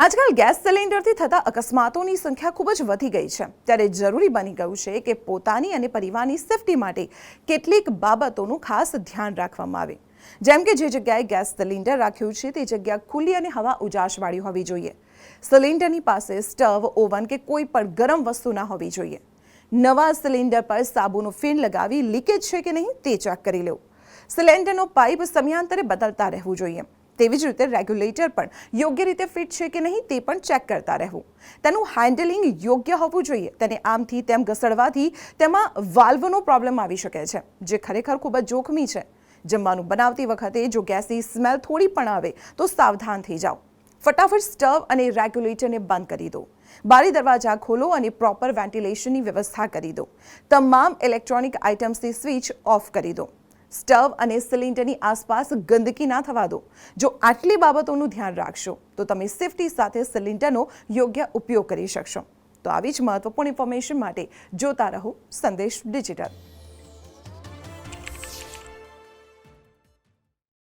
આજકાલ ગેસ સિલિન્ડરથી થતા અકસ્માતોની સંખ્યા ખૂબ જ વધી ગઈ છે, ત્યારે જરૂરી બની ગયું છે કે પોતાની અને પરિવારની સેફટી માટે કેટલીક બાબતોનું ખાસ ધ્યાન રાખવામાં આવે. જેમ કે જે જગ્યાએ ગેસ સિલિન્ડર રાખ્યું છે તે જગ્યા ખુલ્લી અને હવા ઉજાસવાળી હોવી જોઈએ. સિલિન્ડરની પાસે સ્ટવ, ઓવન કે કોઈ પણ ગરમ વસ્તુ ના હોવી જોઈએ. નવા સિલિન્ડર પર સાબુનું ફિન લગાવી લીકેજ છે કે નહીં તે ચેક કરી લેવું. સિલિન્ડરનો પાઇપ સમયાંતરે બદલતા રહેવું જોઈએ. તેવી જ રીતે રેગ્યુલેટર પણ યોગ્ય રીતે ફિટ છે કે નહીં તે પણ ચેક કરતા રહેવું. તેનું હેન્ડલિંગ યોગ્ય હોવું જોઈએ. તેને આમથી તેમ ઘસડવાથી તેમાં વાલ્વનો પ્રોબ્લેમ આવી શકે છે, જે ખરેખર ખૂબ જ જોખમી છે. જમવાનું બનાવતી વખતે જો ગેસની સ્મેલ થોડી પણ આવે તો સાવધાન થઈ જાઓ. ફટાફટ સ્ટવ અને રેગ્યુલેટરને બંધ કરી દો. બારી દરવાજા ખોલો અને પ્રોપર વેન્ટિલેશનની વ્યવસ્થા કરી દો. તમામ ઇલેક્ટ્રોનિક આઇટમ્સની સ્વિચ ઓફ કરી દો. સ્ટવ અને સિલિન્ડરની આસપાસ ગંદકી ના થવા દો. જો આટલી બાબતોનું ધ્યાન રાખશો તો તમે સેફટી સાથે સિલિન્ડરનો યોગ્ય ઉપયોગ કરી શકશો. તો આવી જ મહત્વપૂર્ણ ઇન્ફોર્મેશન માટે જોતા રહો સંદેશ ડિજિટલ.